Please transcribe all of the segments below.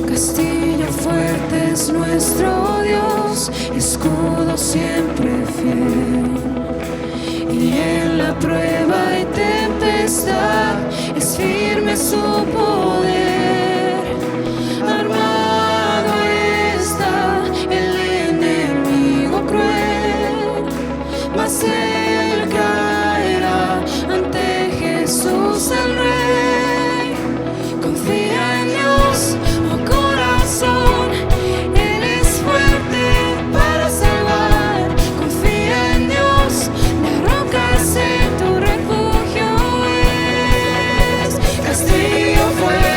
Castillo fuerte es nuestro Dios, escudo siempre fiel. Y en la prueba y tempestad es firme su poder. Armado está el enemigo cruel, mas él caerá ante Jesús el Rey. Confía en Dios, oh corazón, Él es fuerte para salvar. Confía en Dios, la roca es tu refugio es. Castillo fuerte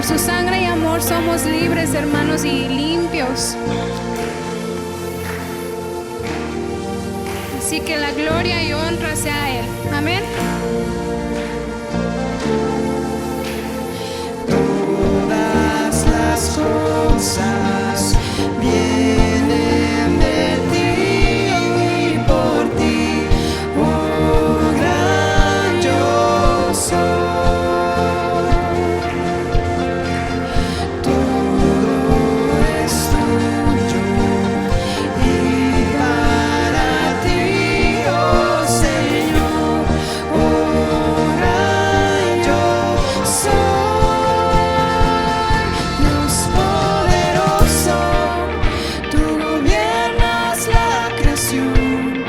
Por su sangre y amor somos libres, hermanos, y limpios. Así que la gloria y honra sea a Él. Amén. Todas las cosas vienen de ti y por ti, oh gran yo soy. Todo es tuyo y para ti, oh Señor, oh gran yo soy. Dios poderoso, tú gobiernas la creación.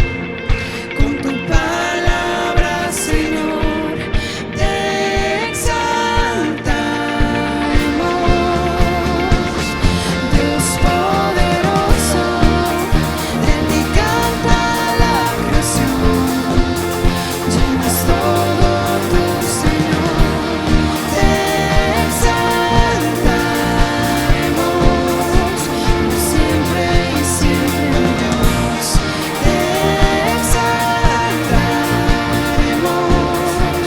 Con tu palabra, Señor, te exaltamos. Dios poderoso, de ti canta la creación. Llenas todo tu Señor, te exaltaremos por siempre y siempre, Dios. Te exaltaremos por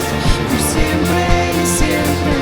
siempre y siempre.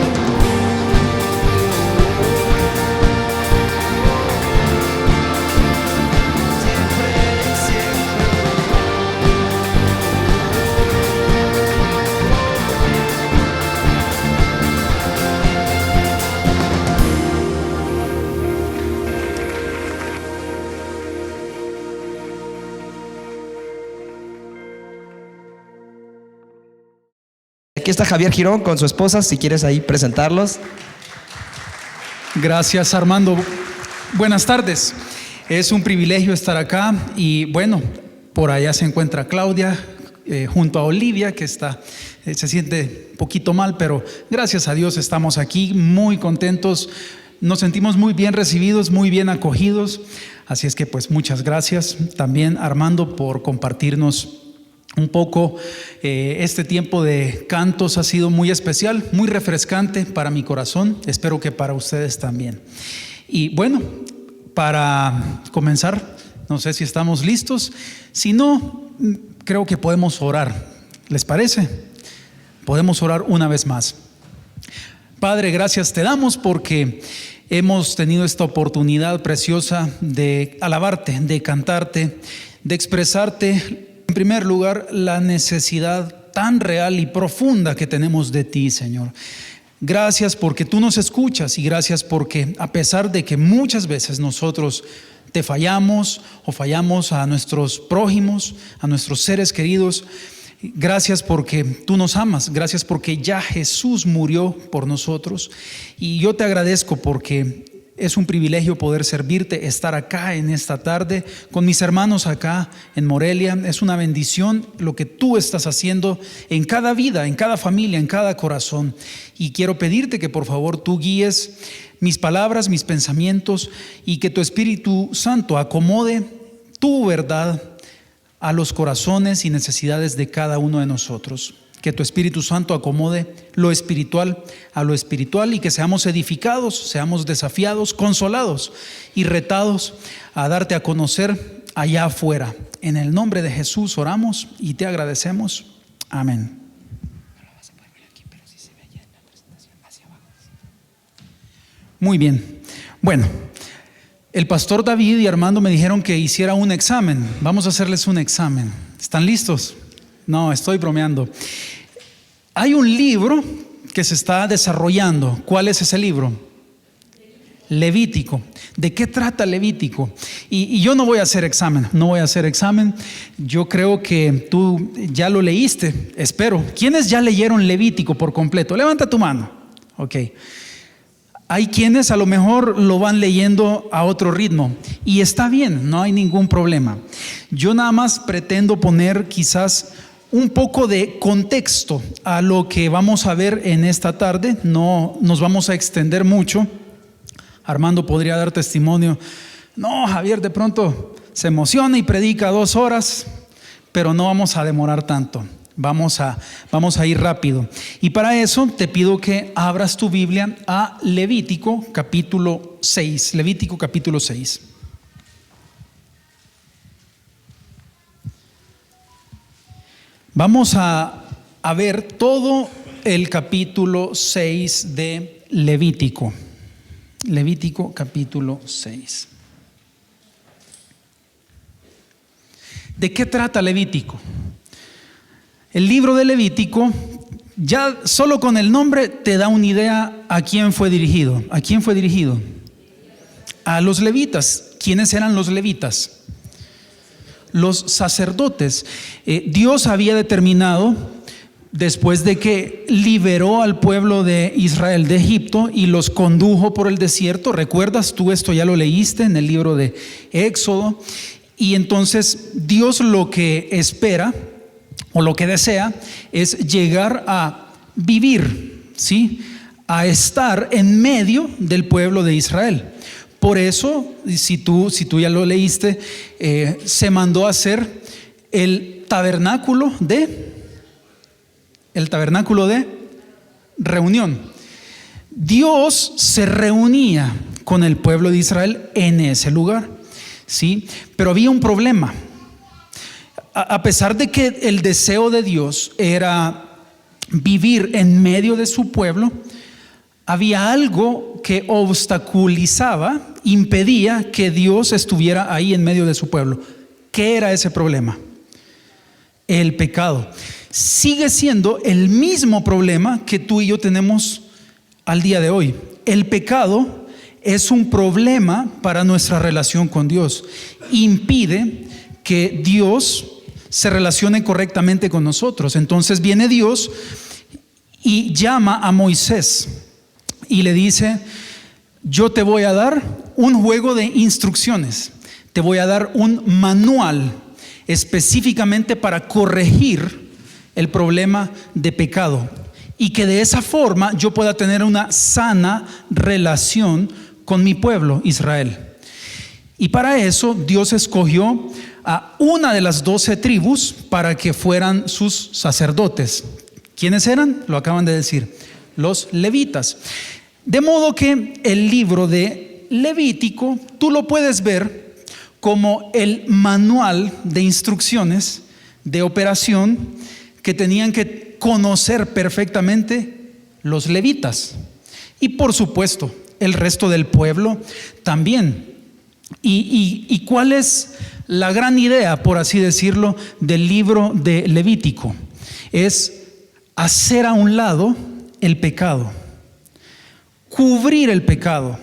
Aquí está Javier Girón con su esposa, si quieres ahí presentarlos. Gracias, Armando. Buenas tardes. Es un privilegio estar acá y bueno, por allá se encuentra Claudia junto a Olivia, que se siente un poquito mal, pero gracias a Dios estamos aquí muy contentos. Nos sentimos muy bien recibidos, muy bien acogidos. Así es que pues muchas gracias también, Armando, por compartirnos un poco. Este tiempo de cantos ha sido muy especial, muy refrescante para mi corazón. Espero que para ustedes también. Y bueno, para comenzar, no sé si estamos listos. Si no, creo que podemos orar. ¿Les parece? Podemos orar una vez más. Padre, gracias te damos porque hemos tenido esta oportunidad preciosa de alabarte, de cantarte, de expresarte. En primer lugar, la necesidad tan real y profunda que tenemos de ti, Señor. Gracias porque tú nos escuchas y gracias porque a pesar de que muchas veces nosotros te fallamos o fallamos a nuestros prójimos, a nuestros seres queridos, gracias porque tú nos amas, gracias porque ya Jesús murió por nosotros. Y yo te agradezco porque es un privilegio poder servirte, estar acá en esta tarde con mis hermanos acá en Morelia. Es una bendición lo que tú estás haciendo en cada vida, en cada familia, en cada corazón. Y quiero pedirte que por favor tú guíes mis palabras, mis pensamientos y que tu Espíritu Santo acomode tu verdad a los corazones y necesidades de cada uno de nosotros. Que tu Espíritu Santo acomode lo espiritual a lo espiritual y que seamos edificados, seamos desafiados, consolados y retados a darte a conocer allá afuera. En el nombre de Jesús oramos y te agradecemos. Amén. Muy bien. Bueno, el pastor David y Armando me dijeron que hiciera un examen. Vamos a hacerles un examen. ¿Están listos? No, estoy bromeando. Hay un libro que se está desarrollando. ¿Cuál es ese libro? Levítico. ¿De qué trata Levítico? Y yo no voy a hacer examen, Yo creo que tú ya lo leíste, espero. ¿Quiénes ya leyeron Levítico por completo? Levanta tu mano. Ok. Hay quienes a lo mejor lo van leyendo a otro ritmo y está bien, no hay ningún problema. Yo nada más pretendo poner quizás un poco de contexto a lo que vamos a ver en esta tarde. No nos vamos a extender mucho. Armando podría dar testimonio. No, Javier de pronto se emociona y predica 2 horas, pero no vamos a demorar tanto. Vamos a ir rápido. Y para eso te pido que abras tu Biblia a Levítico capítulo 6. Levítico capítulo 6. Vamos a ver todo el capítulo 6 de Levítico. Levítico capítulo 6. ¿De qué trata Levítico? El libro de Levítico, ya solo con el nombre te da una idea a quién fue dirigido. ¿A quién fue dirigido? A los levitas. ¿Quiénes eran los levitas? Los sacerdotes. Dios había determinado, después de que liberó al pueblo de Israel de Egipto y los condujo por el desierto. ¿Recuerdas? Tú esto ya lo leíste en el libro de Éxodo. Y entonces Dios lo que espera o lo que desea es llegar a vivir, ¿sí? A estar en medio del pueblo de Israel. Por eso, si tú ya lo leíste, se mandó a hacer el tabernáculo de reunión. Dios se reunía con el pueblo de Israel en ese lugar, ¿sí? Pero había un problema. A pesar de que el deseo de Dios era vivir en medio de su pueblo, había algo que obstaculizaba, impedía que Dios estuviera ahí en medio de su pueblo. ¿Qué era ese problema? El pecado. Sigue siendo el mismo problema que tú y yo tenemos al día de hoy. El pecado es un problema para nuestra relación con Dios. Impide que Dios se relacione correctamente con nosotros. Entonces viene Dios y llama a Moisés y le dice: yo te voy a dar un juego de instrucciones, te voy a dar un manual específicamente para corregir el problema de pecado, y que de esa forma yo pueda tener una sana relación con mi pueblo Israel. Y para eso Dios escogió a una de las 12 tribus para que fueran sus sacerdotes. ¿Quiénes eran? Lo acaban de decir, los levitas. De modo que el libro de Levítico tú lo puedes ver como el manual de instrucciones de operación que tenían que conocer perfectamente los levitas, y por supuesto el resto del pueblo también. ¿Y cuál es la gran idea, por así decirlo, del libro de Levítico? Es hacer a un lado el pecado, cubrir el pecado,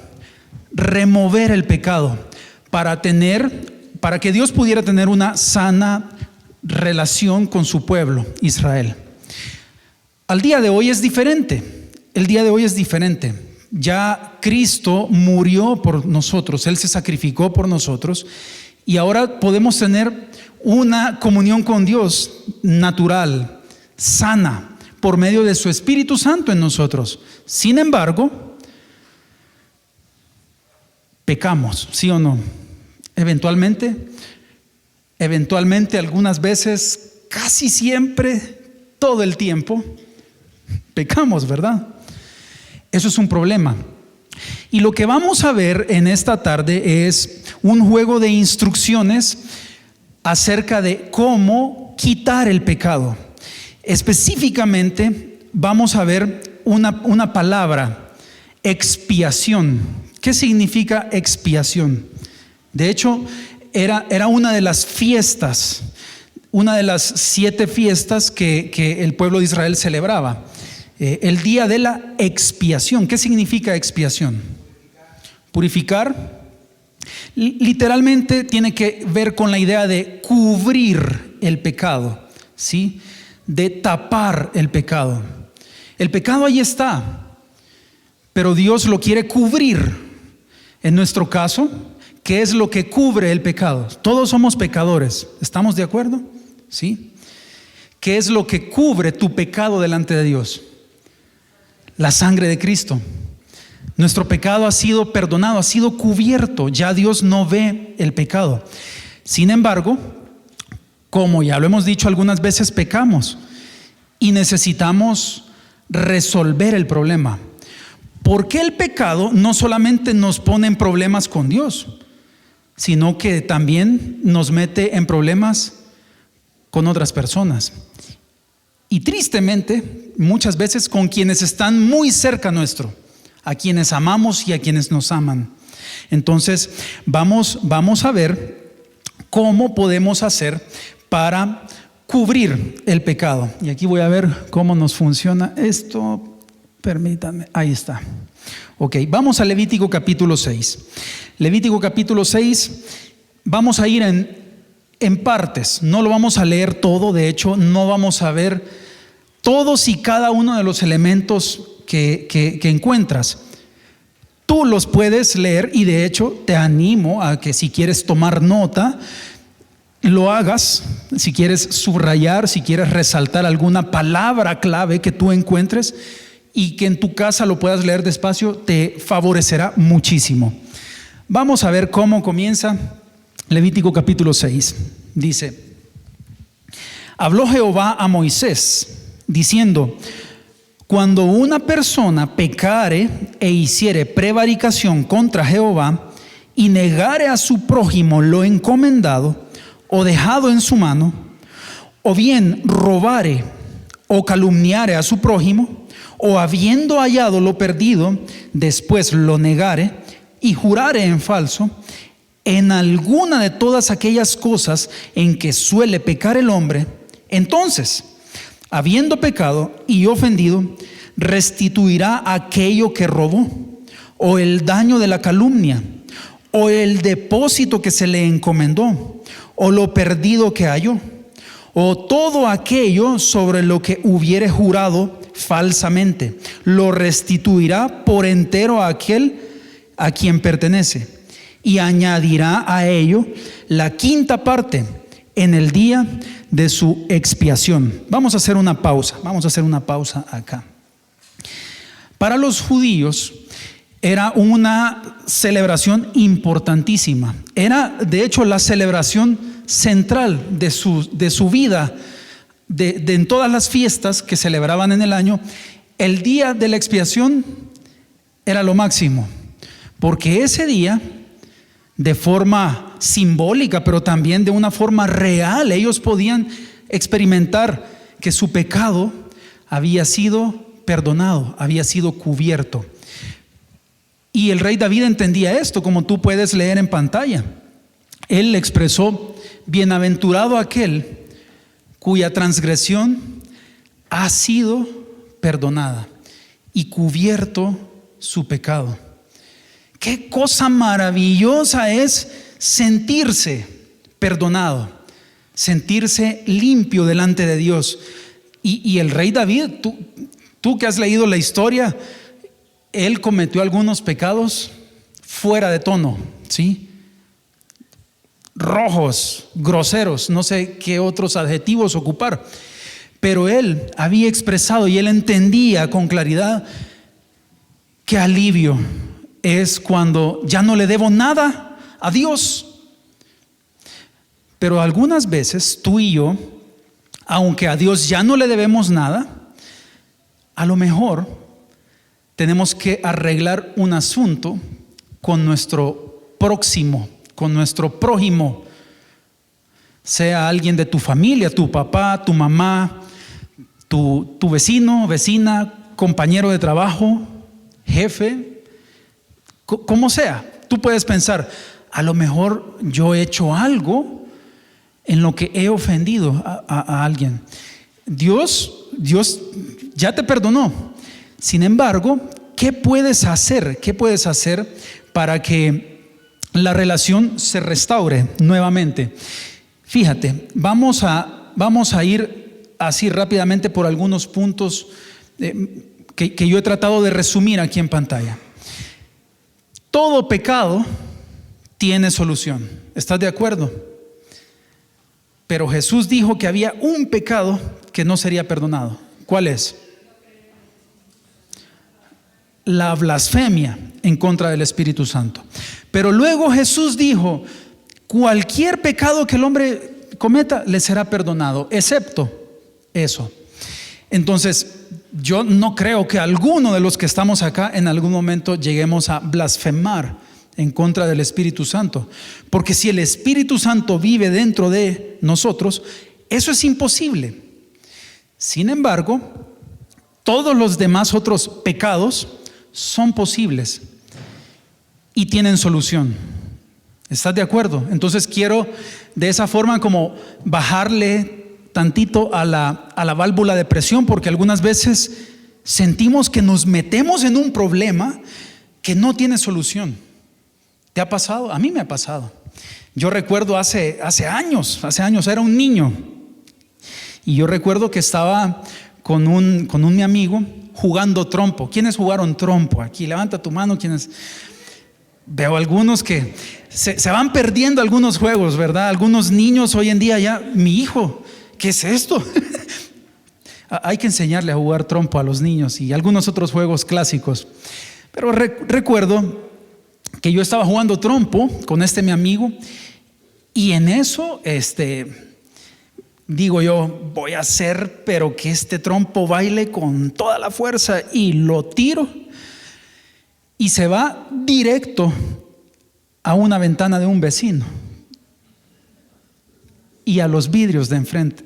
remover el pecado, para que Dios pudiera tener una sana relación con su pueblo Israel. Al día de hoy es diferente. El día de hoy es diferente. Ya Cristo murió por nosotros, Él se sacrificó por nosotros, y ahora podemos tener una comunión con Dios natural, sana, por medio de su Espíritu Santo en nosotros. Sin embargo, pecamos, ¿sí o no? Eventualmente, algunas veces, casi siempre, todo el tiempo, pecamos, ¿verdad? Eso es un problema. Y lo que vamos a ver en esta tarde es un juego de instrucciones acerca de cómo quitar el pecado. Específicamente vamos a ver una palabra: expiación. ¿Qué significa expiación? De hecho, era una de las fiestas, una de las 7 fiestas que el pueblo de Israel celebraba. El día de la expiación. ¿Qué significa expiación? Purificar. Literalmente tiene que ver con la idea de cubrir el pecado, ¿sí? De tapar el pecado. El pecado ahí está, pero Dios lo quiere cubrir. En nuestro caso, ¿qué es lo que cubre el pecado? Todos somos pecadores, ¿estamos de acuerdo? ¿Sí? ¿Qué es lo que cubre tu pecado delante de Dios? La sangre de Cristo. Nuestro pecado ha sido perdonado, ha sido cubierto. Ya Dios no ve el pecado. Sin embargo, como ya lo hemos dicho algunas veces, pecamos. y necesitamos resolver el problema. Porque el pecado no solamente nos pone en problemas con Dios, sino que también nos mete en problemas con otras personas. Y tristemente, muchas veces con quienes están muy cerca nuestro, a quienes amamos y a quienes nos aman. Entonces, vamos a ver cómo podemos hacer para cubrir el pecado. Y aquí voy a ver cómo nos funciona esto. Permítanme, ahí está. Ok, vamos a Levítico capítulo 6. Levítico capítulo 6, vamos a ir en partes, no lo vamos a leer todo, de hecho no vamos a ver todos y cada uno de los elementos que encuentras. Tú los puedes leer y de hecho te animo a que si quieres tomar nota, lo hagas, si quieres subrayar, si quieres resaltar alguna palabra clave que tú encuentres y que en tu casa lo puedas leer despacio, te favorecerá muchísimo. Vamos a ver cómo comienza Levítico capítulo 6. Dice: habló Jehová a Moisés, diciendo: cuando una persona pecare e hiciere prevaricación contra Jehová y negare a su prójimo lo encomendado o dejado en su mano, o bien robare o calumniare a su prójimo, o habiendo hallado lo perdido, después lo negare y jurare en falso, en alguna de todas aquellas cosas en que suele pecar el hombre, entonces, habiendo pecado y ofendido, restituirá aquello que robó, o el daño de la calumnia, o el depósito que se le encomendó, o lo perdido que halló, o todo aquello sobre lo que hubiere jurado falsamente, lo restituirá por entero a aquel a quien pertenece, y añadirá a ello la quinta parte en el día de su expiación. Vamos a hacer una pausa acá. Para los judíos era una celebración importantísima, era de hecho la celebración central de su vida. En todas las fiestas que celebraban en el año, el día de la expiación era lo máximo, porque ese día, de forma simbólica, pero también de una forma real, ellos podían experimentar que su pecado había sido perdonado, había sido cubierto. Y el rey David entendía esto, como tú puedes leer en pantalla. Él expresó: bienaventurado aquel cuya transgresión ha sido perdonada y cubierto su pecado. Qué cosa maravillosa es sentirse perdonado, sentirse limpio delante de Dios. Y el rey David, tú que has leído la historia, él cometió algunos pecados fuera de tono, ¿sí? Rojos, groseros, no sé qué otros adjetivos ocupar, pero él había expresado y él entendía con claridad qué alivio es cuando ya no le debo nada a Dios. Pero algunas veces tú y yo, aunque a Dios ya no le debemos nada, a lo mejor tenemos que arreglar un asunto con nuestro próximo, con nuestro prójimo, sea alguien de tu familia, tu papá, tu mamá, tu vecino, vecina, compañero de trabajo, jefe, como sea. Tú puedes pensar: a lo mejor yo he hecho algo en lo que he ofendido a alguien. Dios ya te perdonó. Sin embargo, ¿qué puedes hacer? ¿Qué puedes hacer para que la relación se restaure nuevamente? Fíjate, vamos a ir así rápidamente por algunos puntos que yo he tratado de resumir aquí en pantalla. Todo pecado tiene solución. ¿Estás de acuerdo? Pero Jesús dijo que había un pecado que no sería perdonado. ¿Cuál es? La blasfemia en contra del Espíritu Santo. Pero luego Jesús dijo: cualquier pecado que el hombre cometa le será perdonado, excepto eso. Entonces, yo no creo que alguno de los que estamos acá en algún momento lleguemos a blasfemar en contra del Espíritu Santo. Porque si el Espíritu Santo vive dentro de nosotros, eso es imposible. Sin embargo, todos los demás otros pecados son posibles y tienen solución. ¿Estás de acuerdo? Entonces quiero de esa forma como bajarle tantito a la válvula de presión, porque algunas veces sentimos que nos metemos en un problema que no tiene solución. ¿Te ha pasado? A mí me ha pasado. Yo recuerdo hace años era un niño, y yo recuerdo que estaba con mi amigo jugando trompo. ¿Quiénes jugaron trompo aquí? Levanta tu mano. ¿Quiénes? Veo algunos que se van perdiendo algunos juegos, ¿verdad? Algunos niños hoy en día ya, mi hijo, ¿qué es esto? Hay que enseñarle a jugar trompo a los niños y algunos otros juegos clásicos. Pero recuerdo que yo estaba jugando trompo con mi amigo, y en eso, digo yo, voy a hacer, pero que este trompo baile con toda la fuerza, y lo tiro y se va directo a una ventana de un vecino y a los vidrios de enfrente.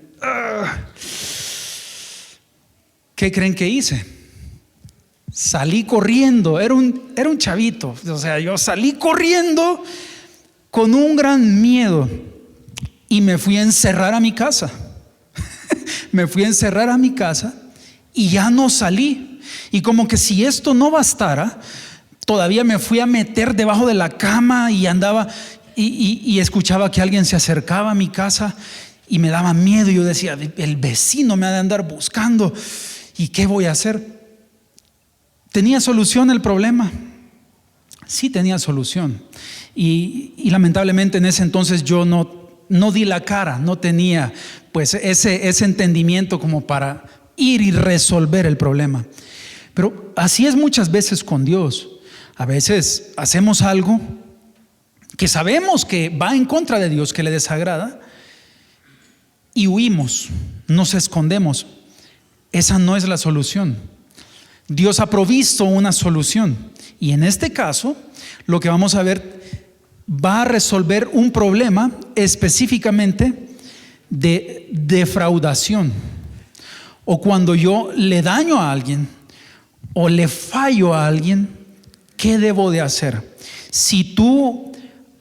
¿Qué creen que hice? Salí corriendo. Era un chavito. O sea, yo salí corriendo con un gran miedo y me fui a encerrar a mi casa. Me fui a encerrar a mi casa y ya no salí. Y como que si esto no bastara, todavía me fui a meter debajo de la cama y andaba y escuchaba que alguien se acercaba a mi casa y me daba miedo. Yo decía, el vecino me ha de andar buscando, ¿y qué voy a hacer? ¿Tenía solución el problema? Sí, tenía solución. Y lamentablemente en ese entonces yo no di la cara, no tenía pues ese entendimiento como para ir y resolver el problema. Pero así es muchas veces con Dios. A veces hacemos algo que sabemos que va en contra de Dios, que le desagrada, y huimos, nos escondemos. Esa no es la solución. Dios ha provisto una solución, y en este caso lo que vamos a ver va a resolver un problema específicamente de defraudación, o cuando yo le daño a alguien o le fallo a alguien. ¿Qué debo de hacer? Si tú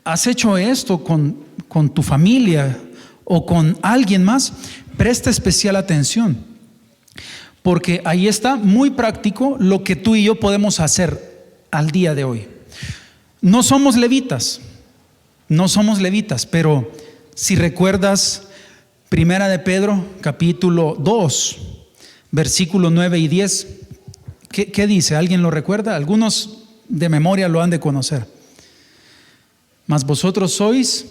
has hecho esto con tu familia o con alguien más, presta especial atención, porque ahí está muy práctico lo que tú y yo podemos hacer al día de hoy. No somos levitas, pero si recuerdas Primera de Pedro, capítulo 2, versículo 9 y 10, ¿qué dice? ¿Alguien lo recuerda? Algunos de memoria lo han de conocer. Mas vosotros sois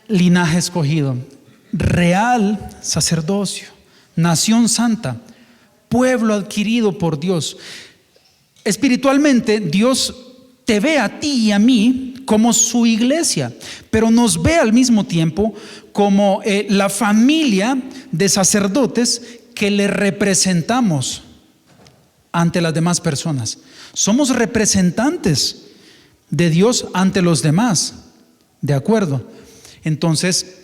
linaje escogido, real sacerdocio, nación santa, pueblo adquirido por Dios. Espiritualmente, Dios te ve a ti y a mí como su iglesia, pero nos ve al mismo tiempo como la familia de sacerdotes que le representamos ante las demás personas. Somos representantes de Dios ante los demás, ¿de acuerdo? Entonces,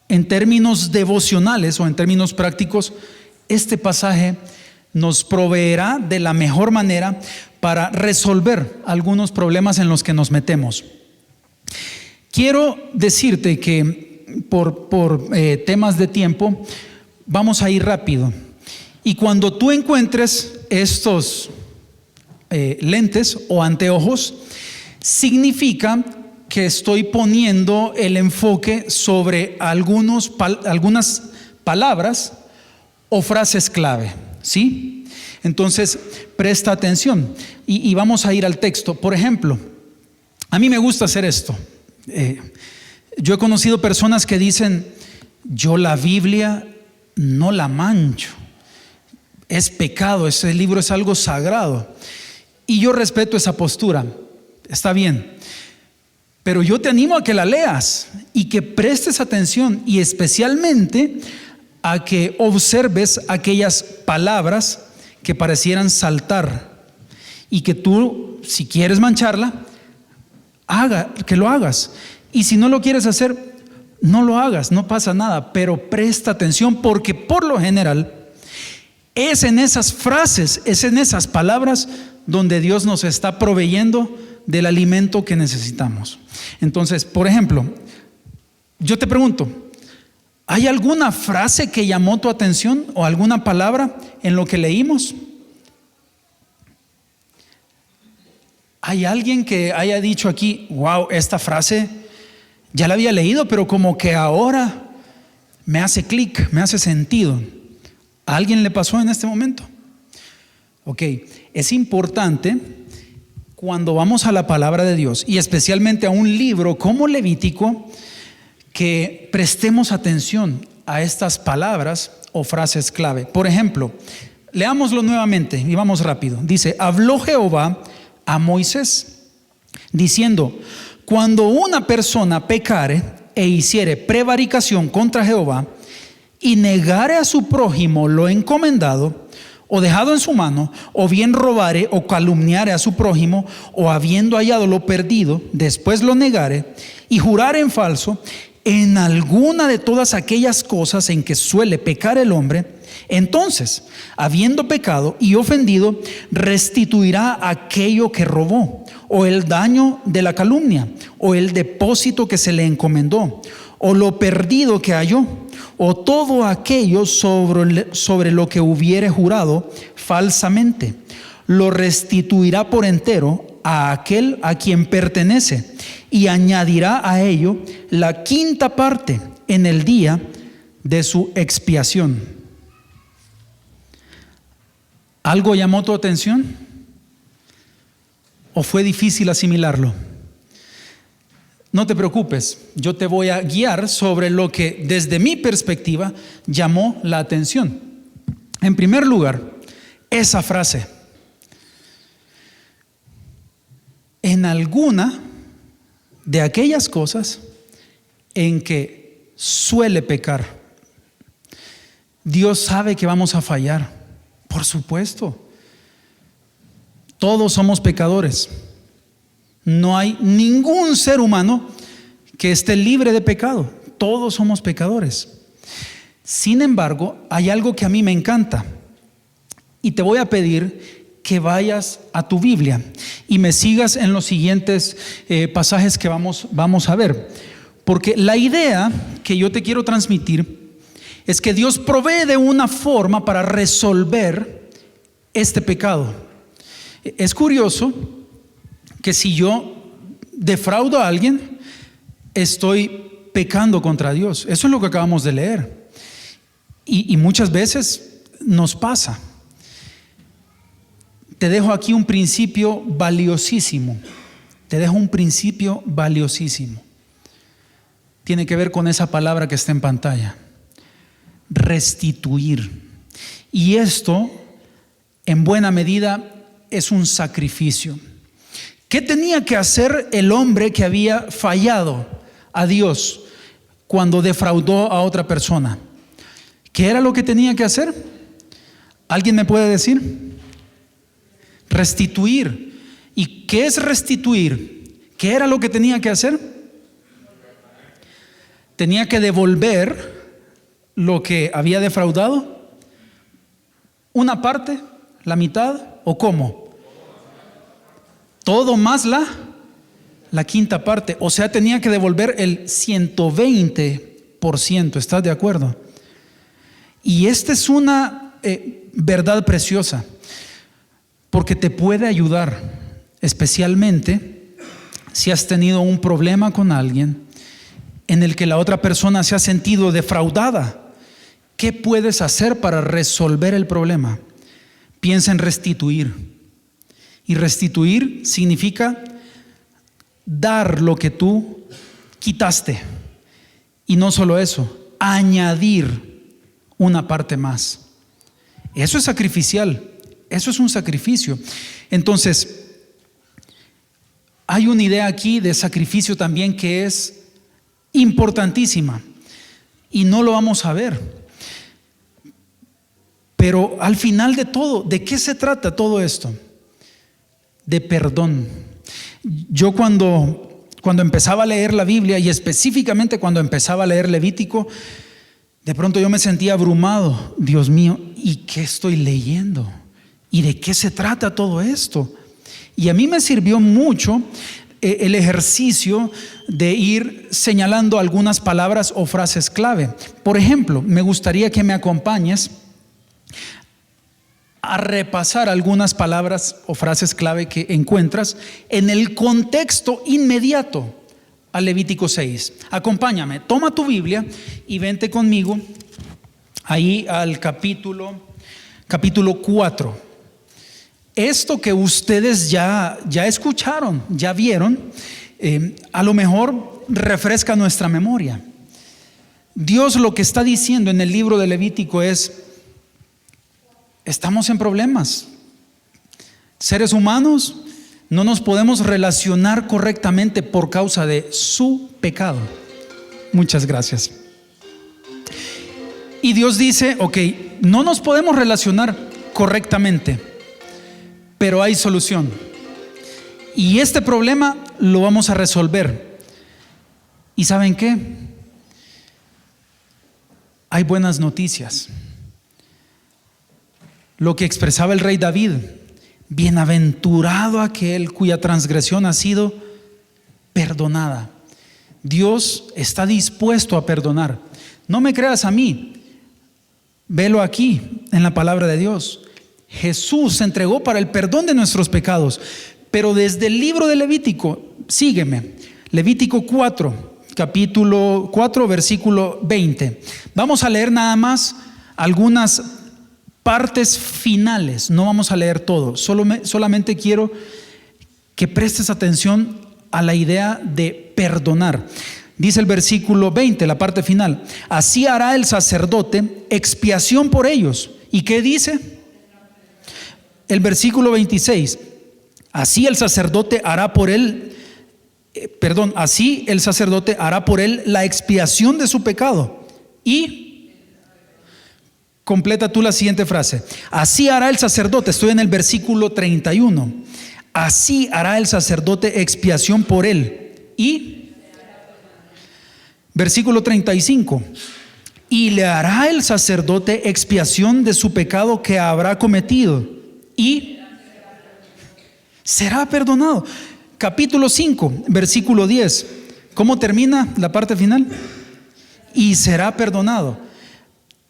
en términos devocionales o en términos prácticos, este pasaje nos proveerá de la mejor manera para resolver algunos problemas en los que nos metemos. Quiero decirte que por temas de tiempo vamos a ir rápido, y cuando tú encuentres estos lentes o anteojos, significa que estoy poniendo el enfoque sobre algunas palabras o frases clave, ¿sí? Entonces, presta atención y vamos a ir al texto. Por ejemplo, a mí me gusta hacer esto. Yo he conocido personas que dicen, yo la Biblia no la mancho, es pecado, ese libro es algo sagrado. Y yo respeto esa postura, está bien, pero yo te animo a que la leas y que prestes atención, y especialmente a que observes aquellas palabras que parecieran saltar y que tú, si quieres mancharla, que lo hagas. Y si no lo quieres hacer, no lo hagas, no pasa nada, pero presta atención, porque por lo general es en esas frases, es en esas palabras donde Dios nos está proveyendo del alimento que necesitamos. Entonces, por ejemplo, yo te pregunto, ¿hay alguna frase que llamó tu atención o alguna palabra en lo que leímos? ¿Hay alguien que haya dicho aquí, wow, esta frase ya la había leído, pero como que ahora me hace clic, me hace sentido? ¿A alguien le pasó en este momento? Ok, es importante cuando vamos a la palabra de Dios y especialmente a un libro como Levítico, que prestemos atención a estas palabras o frases clave. Por ejemplo, leámoslo nuevamente y vamos rápido. Dice, habló Jehová a Moisés diciendo, cuando una persona pecare e hiciere prevaricación contra Jehová y negare a su prójimo lo encomendado o dejado en su mano, o bien robare o calumniare a su prójimo, o habiendo hallado lo perdido, después lo negare y jurare en falso, en alguna de todas aquellas cosas en que suele pecar el hombre, entonces, habiendo pecado y ofendido, restituirá aquello que robó, o el daño de la calumnia, o el depósito que se le encomendó, o lo perdido que halló, o todo aquello sobre lo que hubiere jurado falsamente. Lo restituirá por entero a aquel a quien pertenece, y añadirá a ello la quinta parte en el día de su expiación. ¿Algo llamó tu atención? ¿O fue difícil asimilarlo? No te preocupes, yo te voy a guiar sobre lo que desde mi perspectiva llamó la atención. En primer lugar, esa frase. En alguna de aquellas cosas en que suele pecar. Dios sabe que vamos a fallar, por supuesto. Todos somos pecadores. No hay ningún ser humano que esté libre de pecado. Todos somos pecadores. Sin embargo, hay algo que a mí me encanta. Y te voy a pedir que vayas a tu Biblia y me sigas en los siguientes pasajes que vamos a ver. Porque la idea que yo te quiero transmitir es que Dios provee de una forma para resolver este pecado. Es curioso que si yo defraudo a alguien, estoy pecando contra Dios. Eso es lo que acabamos de leer. Y muchas veces nos pasa. Te dejo aquí un principio valiosísimo. Te dejo un principio valiosísimo. Tiene que ver con esa palabra que está en pantalla. Restituir. Y esto, en buena medida, es un sacrificio. ¿Qué tenía que hacer el hombre que había fallado a Dios cuando defraudó a otra persona? ¿Qué era lo que tenía que hacer? ¿Alguien me puede decir? Restituir. ¿Y qué es restituir? ¿Qué era lo que tenía que hacer? Tenía que devolver lo que había defraudado. ¿Una parte? ¿La mitad? ¿O cómo? Todo más la quinta parte. O sea, tenía que devolver el 120%. ¿Estás de acuerdo? Y esta es una verdad preciosa, porque te puede ayudar, especialmente si has tenido un problema con alguien en el que la otra persona se ha sentido defraudada. ¿Qué puedes hacer para resolver el problema? Piensa en restituir. Y restituir significa dar lo que tú quitaste. Y no solo eso, añadir una parte más. Eso es sacrificial. Eso es un sacrificio. Entonces, hay una idea aquí de sacrificio también que es importantísima. Y no lo vamos a ver. Pero al final de todo, ¿de qué se trata todo esto? De perdón. Yo cuando empezaba a leer la Biblia, y específicamente cuando empezaba a leer Levítico, de pronto yo me sentía abrumado. Dios mío, ¿y qué estoy leyendo? ¿Y de qué se trata todo esto? Y a mí me sirvió mucho el ejercicio de ir señalando algunas palabras o frases clave. Por ejemplo, me gustaría que me acompañes a repasar algunas palabras o frases clave que encuentras en el contexto inmediato a Levítico 6. Acompáñame, toma tu Biblia y vente conmigo ahí al capítulo 4. Esto que ustedes ya escucharon, ya vieron, a lo mejor refresca nuestra memoria. Dios lo que está diciendo en el libro de Levítico es: estamos en problemas. Seres humanos no nos podemos relacionar correctamente por causa de su pecado. Muchas gracias. Y Dios dice, ok, no nos podemos relacionar correctamente, pero hay solución. Y este problema lo vamos a resolver. ¿Y saben qué? Hay buenas noticias. Lo que expresaba el rey David: bienaventurado aquel cuya transgresión ha sido perdonada. Dios está dispuesto a perdonar. No me creas a mí, velo aquí en la palabra de Dios. Jesús se entregó para el perdón de nuestros pecados. Pero desde el libro de Levítico, sígueme, Levítico 4, capítulo 4, versículo 20. Vamos a leer nada más algunas partes finales, no vamos a leer todo. Solamente quiero que prestes atención a la idea de perdonar. Dice el versículo 20, la parte final: así hará el sacerdote expiación por ellos. ¿Y qué dice? El versículo 26: así el sacerdote hará por él, así el sacerdote hará por él la expiación de su pecado. Y completa tú la siguiente frase: así hará el sacerdote. Estoy en el versículo 31. Así hará el sacerdote expiación por él. Y versículo 35: y le hará el sacerdote expiación de su pecado que habrá cometido, y será perdonado. Capítulo 5, versículo 10. ¿Cómo termina la parte final? Y será perdonado.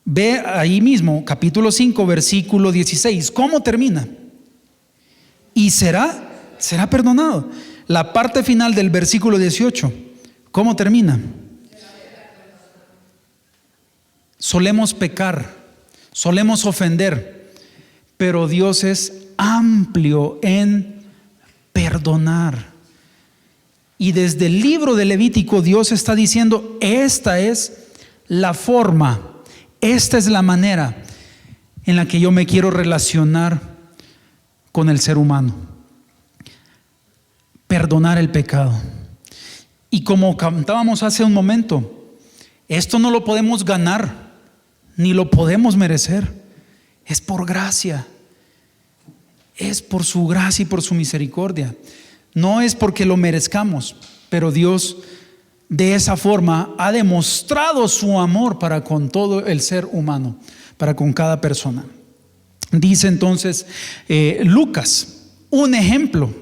Ve ahí mismo, capítulo 5, versículo 16. ¿Cómo termina? Y será perdonado. La parte final del versículo 18. ¿Cómo termina? Solemos pecar, solemos ofender, pero Dios es amplio en perdonar. Y desde el libro de Levítico Dios está diciendo: esta es la forma, esta es la manera en la que yo me quiero relacionar con el ser humano. Perdonar el pecado. Y como cantábamos hace un momento, esto no lo podemos ganar, ni lo podemos merecer. Es por gracia, es por su gracia y por su misericordia. No es porque lo merezcamos, pero Dios de esa forma ha demostrado su amor para con todo el ser humano, para con cada persona. Dice entonces Lucas, un ejemplo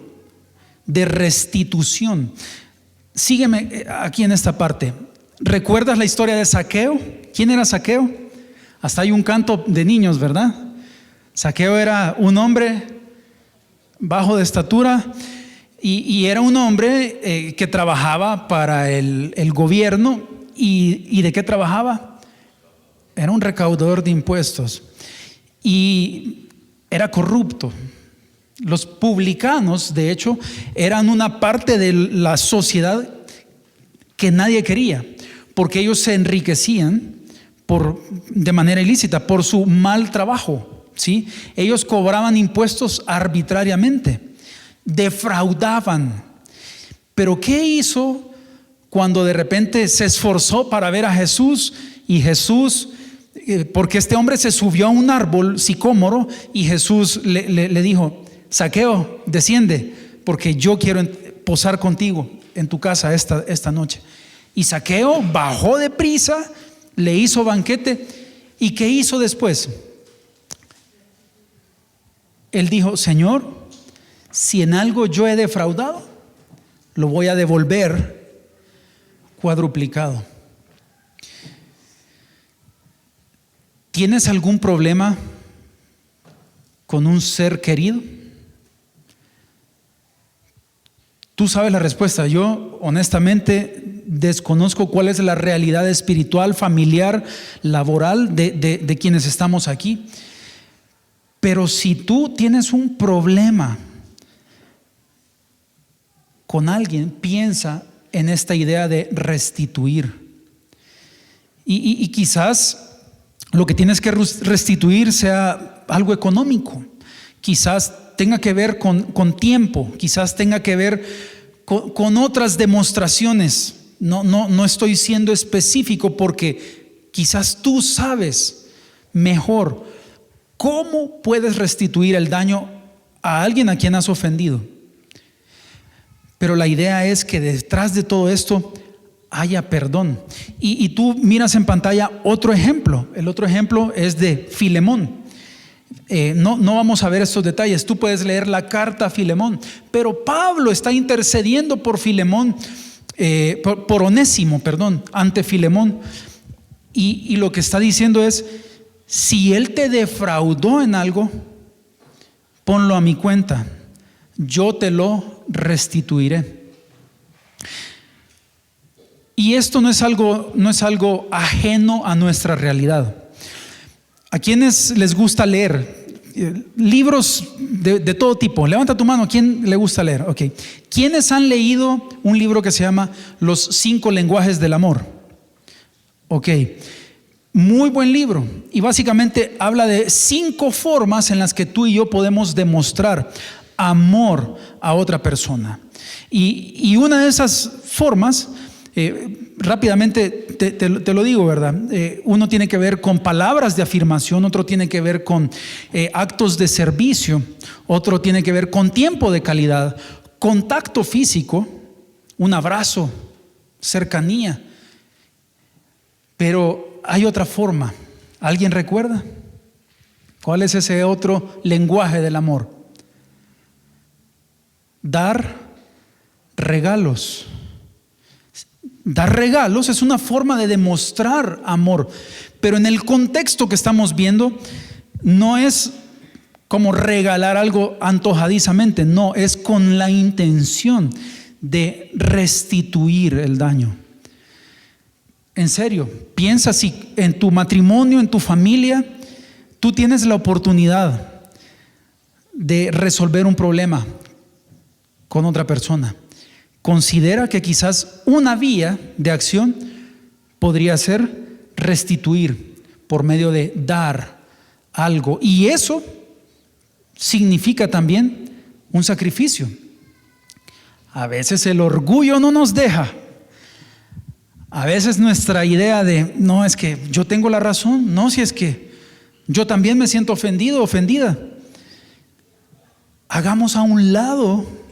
de restitución. Sígueme aquí en esta parte. ¿Recuerdas la historia de Zaqueo? ¿Quién era Zaqueo? Hasta hay un canto de niños, ¿verdad? Zaqueo era un hombre bajo de estatura y era un hombre que trabajaba para el gobierno. ¿Y de qué trabajaba? Era un recaudador de impuestos y era corrupto. Los publicanos, de hecho, eran una parte de la sociedad que nadie quería, porque ellos se enriquecían de manera ilícita por su mal trabajo, ¿sí? Ellos cobraban impuestos arbitrariamente, defraudaban. Pero ¿qué hizo cuando de repente se esforzó para ver a Jesús y Jesús porque este hombre se subió a un árbol sicómoro y Jesús le dijo: Zaqueo, desciende, porque yo quiero posar contigo en tu casa esta noche. Y Zaqueo bajó deprisa, le hizo banquete. ¿Y qué hizo después? Él dijo: Señor, si en algo yo he defraudado, lo voy a devolver cuadruplicado. ¿Tienes algún problema con un ser querido? Tú sabes la respuesta. Yo honestamente desconozco cuál es la realidad espiritual, familiar, laboral de quienes estamos aquí. Pero si tú tienes un problema con alguien, piensa en esta idea de restituir. Y quizás lo que tienes que restituir sea algo económico, quizás tenga que ver con tiempo, quizás tenga que ver con otras demostraciones. No estoy siendo específico porque quizás tú sabes mejor cómo puedes restituir el daño a alguien a quien has ofendido. Pero la idea es que detrás de todo esto haya perdón. Y tú miras en pantalla otro ejemplo. El otro ejemplo es de Filemón. No vamos a ver estos detalles. Tú puedes leer la carta a Filemón. Pero Pablo está intercediendo por Filemón, por Onésimo, ante Filemón. Y lo que está diciendo es: si él te defraudó en algo, ponlo a mi cuenta. Yo te lo restituiré. Y esto no es algo ajeno a nuestra realidad. ¿A quienes les gusta leer? Libros de todo tipo. Levanta tu mano, ¿quién le gusta leer? Ok. ¿Quiénes han leído un libro que se llama Los 5 lenguajes del amor? Ok. Muy buen libro. Y básicamente habla de 5 formas en las que tú y yo podemos demostrar amor a otra persona. Y una de esas formas, rápidamente te lo digo, ¿verdad? Uno tiene que ver con palabras de afirmación, otro tiene que ver con actos de servicio, otro tiene que ver con tiempo de calidad, contacto físico, un abrazo, cercanía. Pero hay otra forma. ¿Alguien recuerda? ¿Cuál es ese otro lenguaje del amor? Dar regalos. Dar regalos es una forma de demostrar amor, pero en el contexto que estamos viendo no es como regalar algo antojadizamente, no, es con la intención de restituir el daño. En serio, piensa si en tu matrimonio, en tu familia, tú tienes la oportunidad de resolver un problema con otra persona. Considera que quizás una vía de acción podría ser restituir por medio de dar algo. Y eso significa también un sacrificio. A veces el orgullo no nos deja. A veces nuestra idea de, no, es que yo tengo la razón. No, si es que yo también me siento ofendido, ofendida. Hagamos a un lado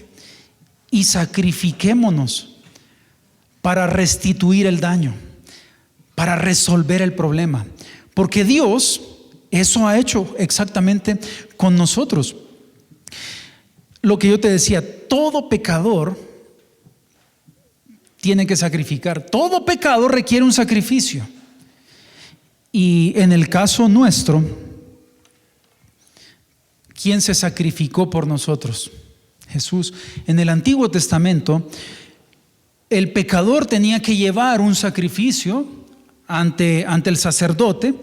y sacrifiquémonos para restituir el daño, para resolver el problema. Porque Dios eso ha hecho exactamente con nosotros. Lo que yo te decía, todo pecador tiene que sacrificar. Todo pecado requiere un sacrificio. Y en el caso nuestro, ¿quién se sacrificó por nosotros? Jesús. En el Antiguo Testamento, el pecador tenía que llevar un sacrificio ante el sacerdote,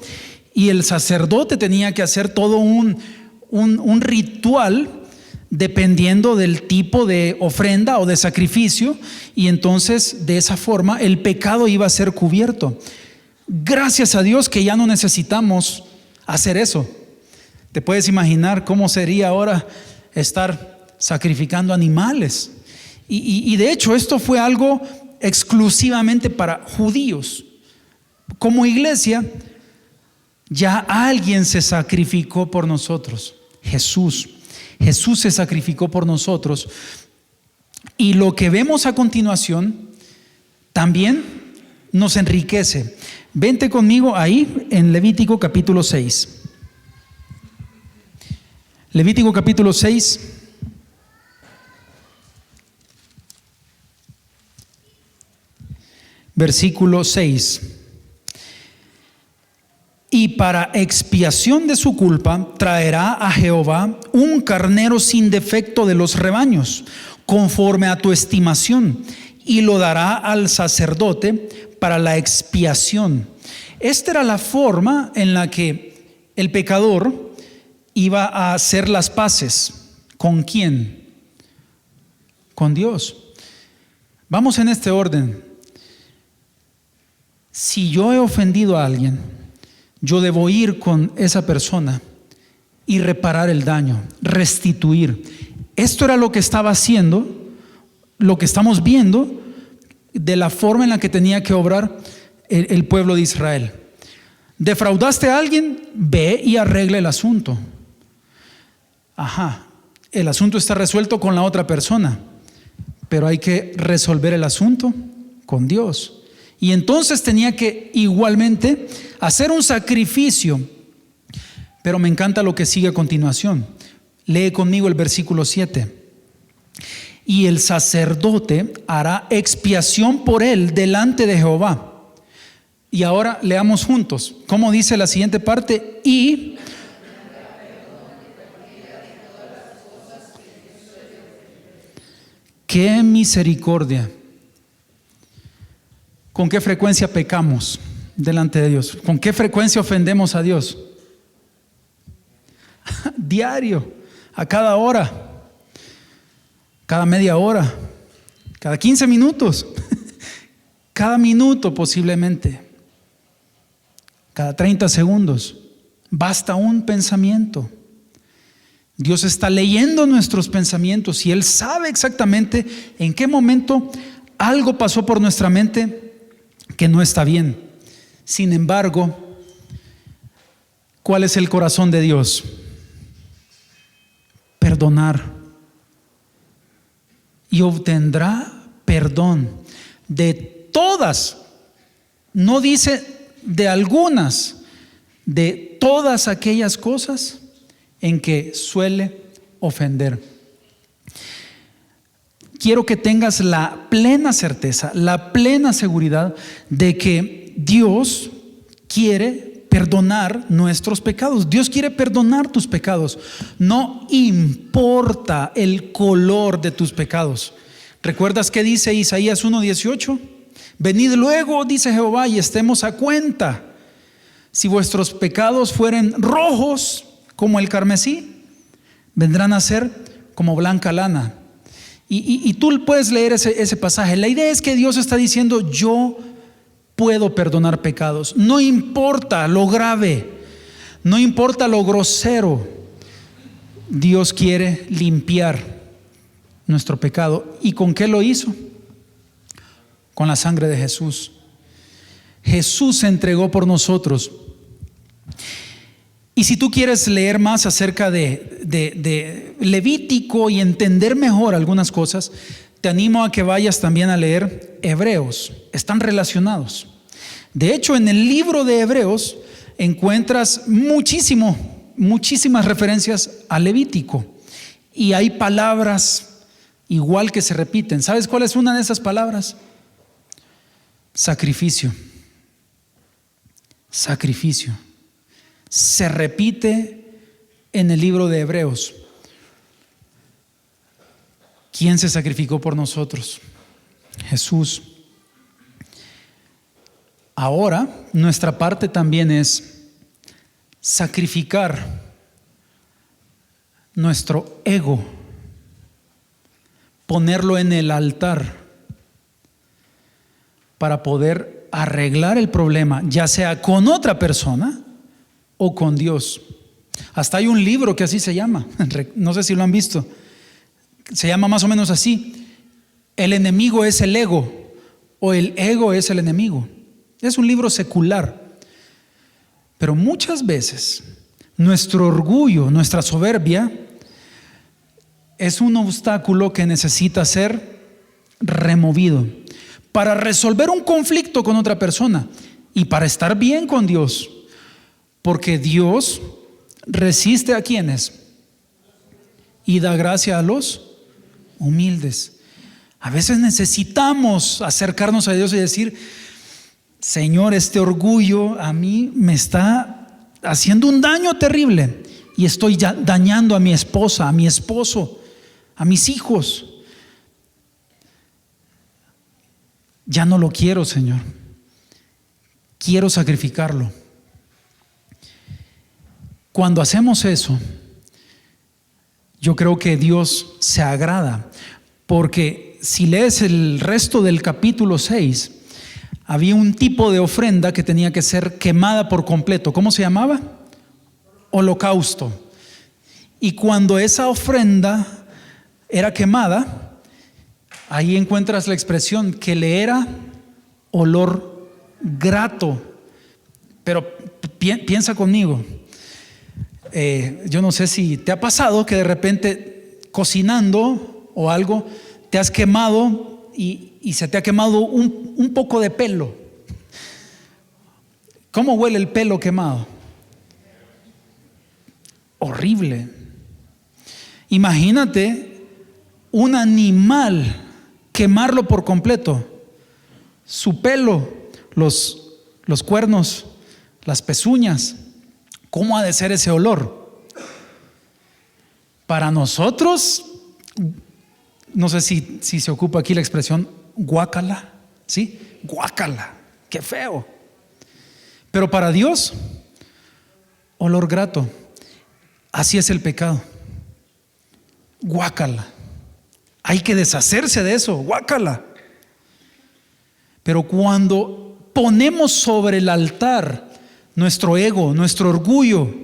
y el sacerdote tenía que hacer todo un ritual dependiendo del tipo de ofrenda o de sacrificio, y entonces de esa forma el pecado iba a ser cubierto. Gracias a Dios que ya no necesitamos hacer eso. Te puedes imaginar cómo sería ahora estar sacrificando animales. Y de hecho esto fue algo exclusivamente para judíos. Como iglesia Ya alguien se sacrificó por nosotros. Jesús se sacrificó por nosotros. Y lo que vemos a continuación también nos enriquece. Vente conmigo ahí en Levítico capítulo 6. Levítico capítulo 6. Versículo 6. Y para expiación de su culpa traerá a Jehová un carnero sin defecto de los rebaños, conforme a tu estimación, y lo dará al sacerdote para la expiación. Esta era la forma en la que el pecador iba a hacer las paces. ¿Con quién? Con Dios. Vamos en este orden. Si yo he ofendido a alguien, yo debo ir con esa persona y reparar el daño, restituir. Esto era lo que estaba haciendo, lo que estamos viendo de la forma en la que tenía que obrar el pueblo de Israel. ¿Defraudaste a alguien? Ve y arregla el asunto. El asunto está resuelto con la otra persona, pero hay que resolver el asunto con Dios. Y entonces tenía que igualmente hacer un sacrificio. Pero me encanta lo que sigue a continuación. Lee conmigo el versículo 7. Y el sacerdote hará expiación por él delante de Jehová. Y ahora leamos juntos. ¿Cómo dice la siguiente parte? Y qué misericordia. ¿Con qué frecuencia pecamos delante de Dios? ¿Con qué frecuencia ofendemos a Dios? Diario, a cada hora, cada media hora, cada 15 minutos, cada minuto posiblemente, cada 30 segundos. Basta un pensamiento. Dios está leyendo nuestros pensamientos y Él sabe exactamente en qué momento algo pasó por nuestra mente que no está bien. Sin embargo, ¿cuál es el corazón de Dios? Perdonar. Y obtendrá perdón de todas, no dice de algunas, de todas aquellas cosas en que suele ofender. Quiero que tengas la plena certeza, la plena seguridad de que Dios quiere perdonar nuestros pecados. Dios quiere perdonar tus pecados. No importa el color de tus pecados. ¿Recuerdas qué dice Isaías 1:18? Venid luego, dice Jehová, y estemos a cuenta. Si vuestros pecados fueren rojos como el carmesí, vendrán a ser como blanca lana. Y tú puedes leer ese pasaje. La idea es que Dios está diciendo: yo puedo perdonar pecados. No importa lo grave, no importa lo grosero. Dios quiere limpiar nuestro pecado. ¿Y con qué lo hizo? Con la sangre de Jesús. Jesús se entregó por nosotros. Y si tú quieres leer más acerca de Levítico y entender mejor algunas cosas, te animo a que vayas también a leer Hebreos. Están relacionados. De hecho, en el libro de Hebreos encuentras muchísimas referencias a Levítico. Y hay palabras igual que se repiten. ¿Sabes cuál es una de esas palabras? Sacrificio. Sacrificio. Se repite en el libro de Hebreos. ¿Quién se sacrificó por nosotros? Jesús. Ahora, nuestra parte también es sacrificar nuestro ego, ponerlo en el altar para poder arreglar el problema, ya sea con otra persona o con Dios. Hasta hay un libro que así se llama, no sé si lo han visto, se llama más o menos así: el enemigo es el ego, o el ego es el enemigo. Es un libro secular, Pero muchas veces nuestro orgullo, nuestra soberbia, es un obstáculo que necesita ser removido para resolver un conflicto con otra persona y para estar bien con Dios. Porque Dios resiste a quienes y da gracia a los humildes. A veces necesitamos acercarnos a Dios y decir: Señor, este orgullo a mí me está haciendo un daño terrible y estoy ya dañando a mi esposa, a mi esposo, a mis hijos. Ya no lo quiero, Señor. Quiero sacrificarlo. Cuando hacemos eso, yo creo que Dios se agrada, porque si lees el resto del capítulo 6, había un tipo de ofrenda que tenía que ser quemada por completo. ¿Cómo se llamaba? Holocausto. Y cuando esa ofrenda era quemada, ahí encuentras la expresión que le era olor grato. Pero piensa conmigo. Yo no sé si te ha pasado que de repente cocinando o algo te has quemado y se te ha quemado un poco de pelo. ¿Cómo huele el pelo quemado? Horrible. Imagínate un animal, quemarlo por completo. Su pelo, los cuernos, las pezuñas. ¿Cómo ha de ser ese olor? Para nosotros, no sé si se ocupa aquí la expresión guácala, ¿sí? Guácala, qué feo. Pero para Dios, olor grato. Así es el pecado. Guácala. Hay que deshacerse de eso, guácala. Pero cuando ponemos sobre el altar nuestro ego, nuestro orgullo,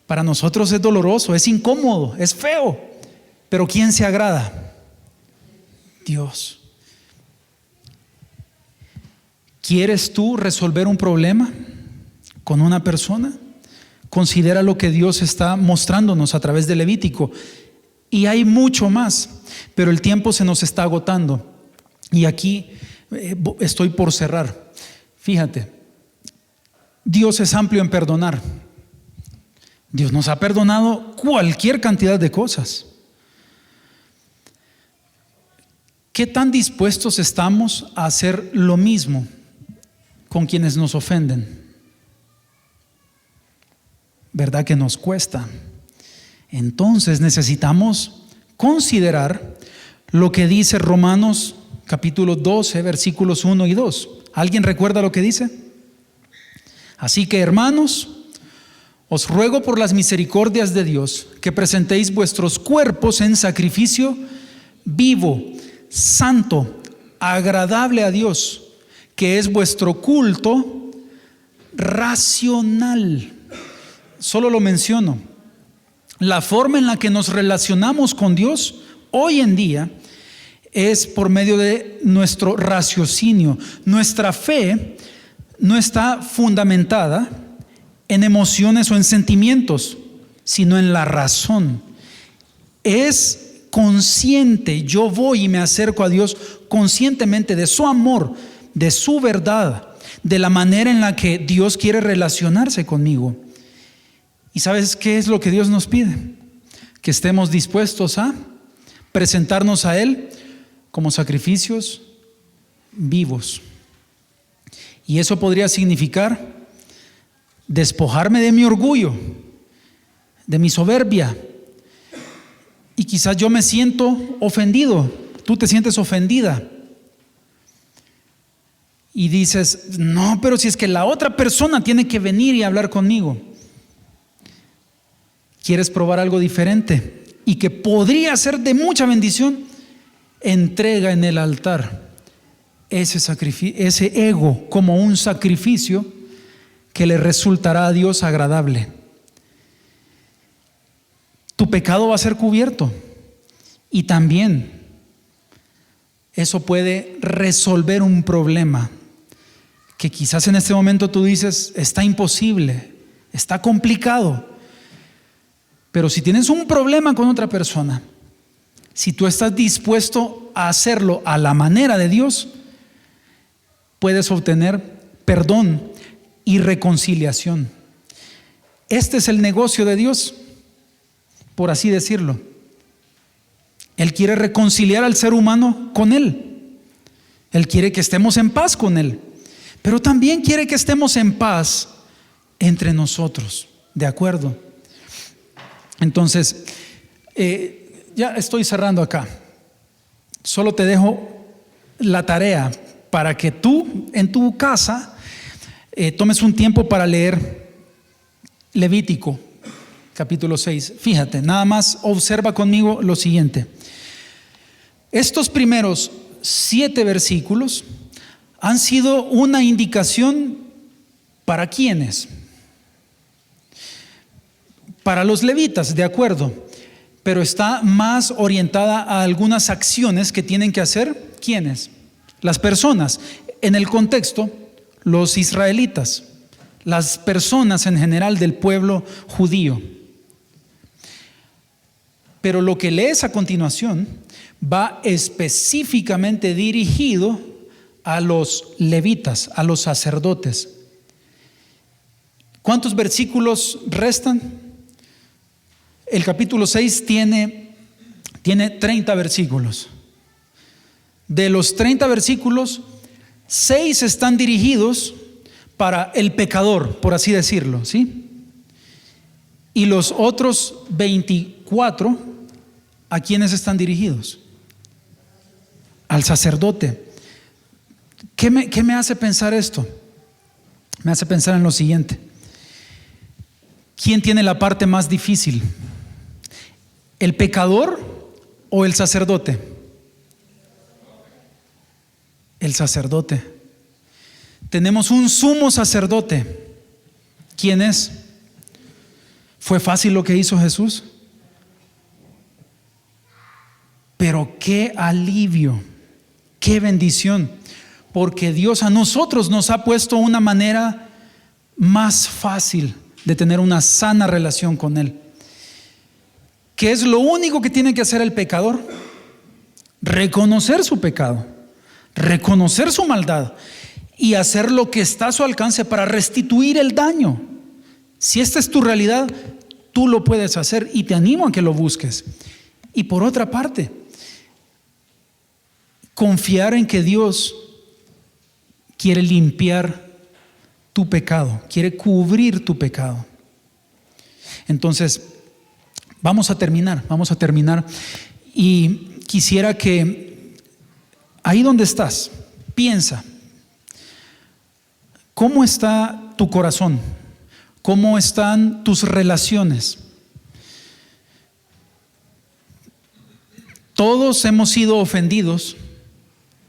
para nosotros es doloroso, es incómodo, es feo. Pero ¿quién se agrada? Dios. ¿Quieres tú resolver un problema con una persona? Considera lo que Dios está mostrándonos a través de Levítico. Y hay mucho más, pero el tiempo se nos está agotando. Y aquí estoy por cerrar. Fíjate, Dios es amplio en perdonar. Dios nos ha perdonado cualquier cantidad de cosas. ¿Qué tan dispuestos estamos a hacer lo mismo con quienes nos ofenden? ¿Verdad que nos cuesta? Entonces necesitamos considerar lo que dice Romanos capítulo 12, versículos 1 y 2. ¿Alguien recuerda lo que dice? Así que, hermanos, os ruego por las misericordias de Dios que presentéis vuestros cuerpos en sacrificio vivo, santo, agradable a Dios, que es vuestro culto racional. Solo lo menciono. La forma en la que nos relacionamos con Dios hoy en día es por medio de nuestro raciocinio. Nuestra fe no está fundamentada en emociones o en sentimientos, sino en la razón. Es consciente, yo voy y me acerco a Dios conscientemente de su amor, de su verdad, de la manera en la que Dios quiere relacionarse conmigo. ¿Y sabes qué es lo que Dios nos pide? Que estemos dispuestos a presentarnos a Él como sacrificios vivos. Y eso podría significar despojarme de mi orgullo, de mi soberbia. Y quizás yo me siento ofendido, tú te sientes ofendida. Y dices, no, pero si es que la otra persona tiene que venir y hablar conmigo. ¿Quieres probar algo diferente y que podría ser de mucha bendición? Entrega en el altar ese ego como un sacrificio que le resultará a Dios agradable. Tu pecado va a ser cubierto y también eso puede resolver un problema que quizás en este momento tú dices, está imposible, está complicado. Pero si tienes un problema con otra persona, si tú estás dispuesto a hacerlo a la manera de Dios, puedes obtener perdón y reconciliación. Este es el negocio de Dios, por así decirlo. Él quiere reconciliar al ser humano con Él. Él quiere que estemos en paz con Él, pero también quiere que estemos en paz entre nosotros. ¿De acuerdo? Entonces, ya estoy cerrando acá. Solo te dejo la tarea para que tú en tu casa tomes un tiempo para leer Levítico capítulo 6. Fíjate, nada más observa conmigo lo siguiente. Estos primeros 7 versículos han sido una indicación para quiénes. Para los levitas, de acuerdo, pero está más orientada a algunas acciones que tienen que hacer ¿quiénes? Las personas. En el contexto, los israelitas, las personas en general del pueblo judío. Pero lo que lees a continuación va específicamente dirigido a los levitas, a los sacerdotes. ¿Cuántos versículos restan? El capítulo 6 tiene 30 versículos. De los 30 versículos, 6 están dirigidos para el pecador, por así decirlo, ¿sí? Y los otros 24, ¿a quiénes están dirigidos? Al sacerdote. ¿Qué me hace pensar esto? Me hace pensar en lo siguiente. ¿Quién tiene la parte más difícil? ¿El pecador o el sacerdote? El sacerdote. Tenemos un sumo sacerdote. ¿Quién es? ¿Fue fácil lo que hizo Jesús? Pero qué alivio, qué bendición, porque Dios a nosotros nos ha puesto una manera más fácil de tener una sana relación con Él. ¿Qué es lo único que tiene que hacer el pecador? Reconocer su pecado, reconocer su maldad y hacer lo que está a su alcance para restituir el daño. Si esta es tu realidad, tú lo puedes hacer y te animo a que lo busques. Y por otra parte, confiar en que Dios quiere limpiar tu pecado, quiere cubrir tu pecado. Entonces, vamos a terminar y quisiera que ahí donde estás, piensa, ¿cómo está tu corazón? ¿Cómo están tus relaciones? Todos hemos sido ofendidos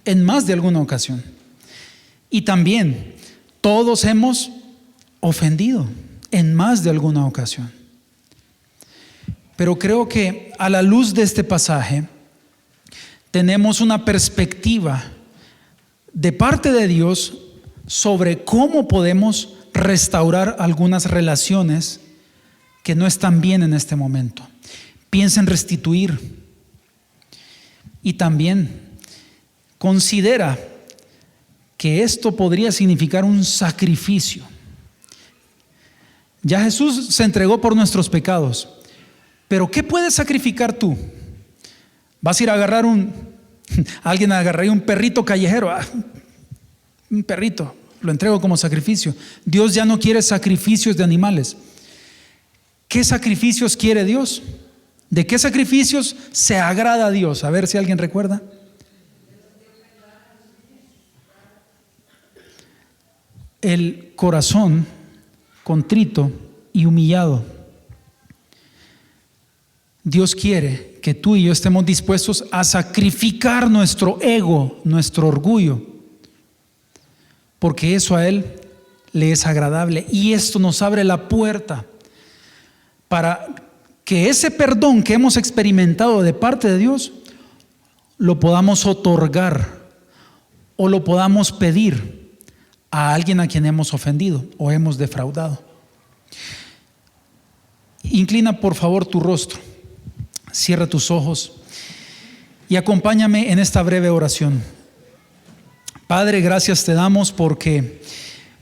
en más de alguna ocasión. Y también todos hemos ofendido en más de alguna ocasión. Pero creo que a la luz de este pasaje tenemos una perspectiva de parte de Dios sobre cómo podemos restaurar algunas relaciones que no están bien en este momento. Piensa en restituir y también considera que esto podría significar un sacrificio. Ya Jesús se entregó por nuestros pecados, pero ¿qué puedes sacrificar tú? Vas a ir a agarrar alguien agarraría un perrito callejero, un perrito, lo entrego como sacrificio. Dios ya no quiere sacrificios de animales. ¿Qué sacrificios quiere Dios? ¿De qué sacrificios se agrada a Dios? A ver si alguien recuerda. El corazón contrito y humillado. Dios quiere que tú y yo estemos dispuestos a sacrificar nuestro ego, nuestro orgullo, porque eso a Él le es agradable. Y esto nos abre la puerta para que ese perdón que hemos experimentado de parte de Dios lo podamos otorgar o lo podamos pedir a alguien a quien hemos ofendido o hemos defraudado. Inclina por favor tu rostro, cierra tus ojos y acompáñame en esta breve oración. Padre, gracias te damos porque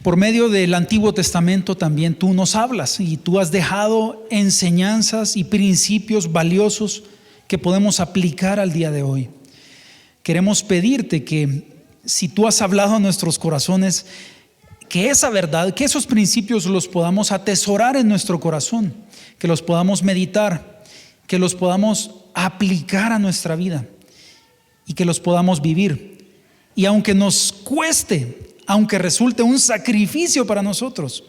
por medio del Antiguo Testamento también tú nos hablas y tú has dejado enseñanzas y principios valiosos que podemos aplicar al día de hoy. Queremos pedirte que si tú has hablado a nuestros corazones, que esa verdad, que esos principios los podamos atesorar en nuestro corazón, que los podamos meditar, que los podamos aplicar a nuestra vida y que los podamos vivir. Y aunque nos cueste, aunque resulte un sacrificio para nosotros,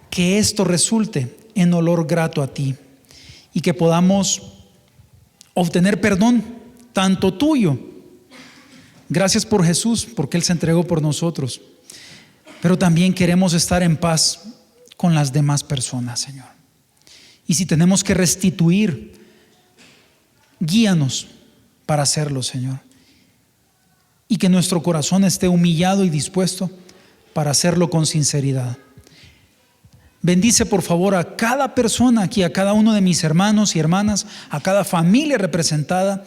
que esto resulte en olor grato a ti y que podamos obtener perdón, tanto tuyo. Gracias por Jesús, porque Él se entregó por nosotros. Pero también queremos estar en paz con las demás personas, Señor. Y si tenemos que restituir, guíanos para hacerlo, Señor. Y que nuestro corazón esté humillado y dispuesto para hacerlo con sinceridad. Bendice por favor a cada persona aquí, a cada uno de mis hermanos y hermanas, a cada familia representada.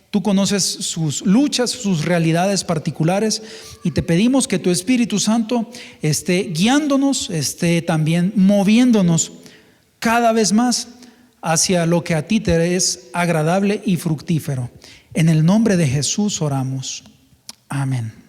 Tú conoces sus luchas, sus realidades particulares y te pedimos que tu Espíritu Santo esté guiándonos, esté también moviéndonos cada vez más hacia lo que a ti te es agradable y fructífero. En el nombre de Jesús oramos. Amén.